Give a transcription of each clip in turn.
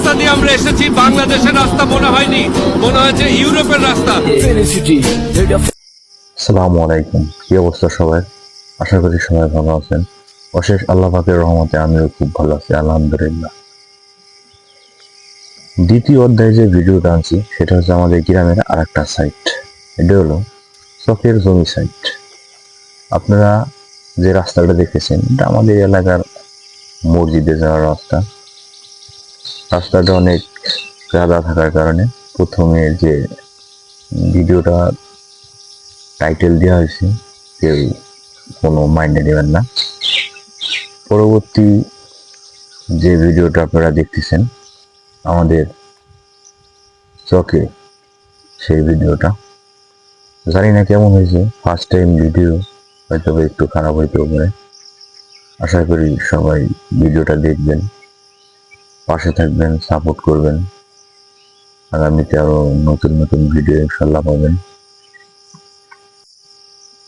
রাস্তা দিয়ে আমরা এসেছি বাংলাদেশের রাস্তা মনে হয়নি, মনে হয়েছে ইউরোপের রাস্তা। আসসালামু আলাইকুম, কি অবস্থা সবাই? আশা করি সবাই ভালো আছেন। অশেষ আল্লাহ পাকের রহমতে আমিও খুব ভালো আছি, আলহামদুলিল্লাহ। দ্বিতীয় অধ্যায়ে যে ভিডিওটা আনছি সেটা হচ্ছে আমাদের গ্রামের আর একটা সাইট। এটা হলো চকের জমি সাইট। আপনারা যে রাস্তাটা দেখেছেন এটা আমাদের এলাকার মসজিদে যাওয়ার রাস্তা। রাস্তাটা অনেক কাদা থাকার কারণে প্রথমে যে ভিডিওটা টাইটেল দেওয়া হয়েছে কেউ কোনো মাইন্ডে নেবেন না। পরবর্তী যে ভিডিওটা আপনারা দেখতেছেন আমাদের চকে, সেই ভিডিওটা জানি না কেমন হয়েছে, ফার্স্ট টাইম ভিডিও, হয়তো একটু খারাপ হইতে পারে। আশা করি সবাই ভিডিওটা দেখবেন, পাশে থাকবেন, সাপোর্ট করবেন। আগামীতে আরো নতুন নতুন ভিডিও ইনশাল্লাহ পাবেন।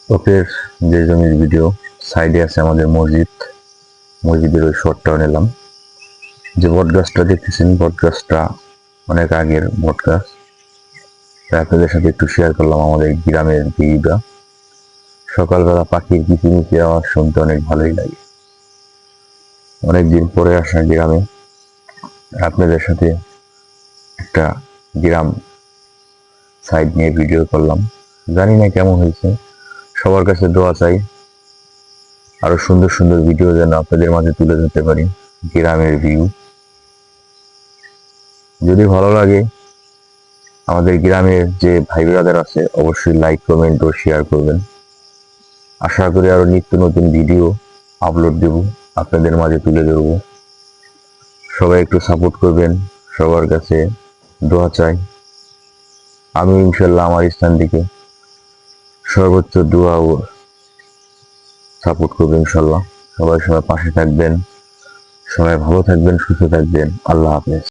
চকের যে জমির ভিডিও, সাইডে আছে আমাদের মসজিদ, মসজিদের ওই শর্টটাও নিলাম। যে বট গাছটা দেখতেছেন, বট গাছটা অনেক আগের বট গাছ। আপনাদের সাথে একটু শেয়ার করলাম আমাদের গ্রামের ভিউটা। সকালবেলা পাখির কিচিমিচি আওয়াজ শুনতে অনেক ভালোই লাগে। অনেকদিন পরে আসা গ্রামে, আপনাদের সাথে একটা গ্রাম সাইড নিয়ে ভিডিও করলাম। জানি না কেমন হয়েছে, সবার কাছে দোয়া চাই আরো সুন্দর সুন্দর ভিডিও যেন আপনাদের মাঝে তুলে ধরতে পারি, গ্রামের ভিউ। যদি ভালো লাগে আমাদের গ্রামের যে ভাই ব্রাদার আছে অবশ্যই লাইক, কমেন্ট ও শেয়ার করবেন। আশা করি আরো নিত্য নতুন ভিডিও আপলোড দেব, আপনাদের মাঝে তুলে ধরবো। সবাই একটু সাপোর্ট করবেন, সবার কাছে দোয়া চাই। আমি ইনশাল্লাহ আমার স্থান থেকে সর্বোচ্চ দোয়া ও সাপোর্ট করবেন ইনশাল্লাহ। সবাই পাশে থাকবেন, সবাই ভালো থাকবেন, সুস্থ থাকবেন। আল্লাহ হাফেজ।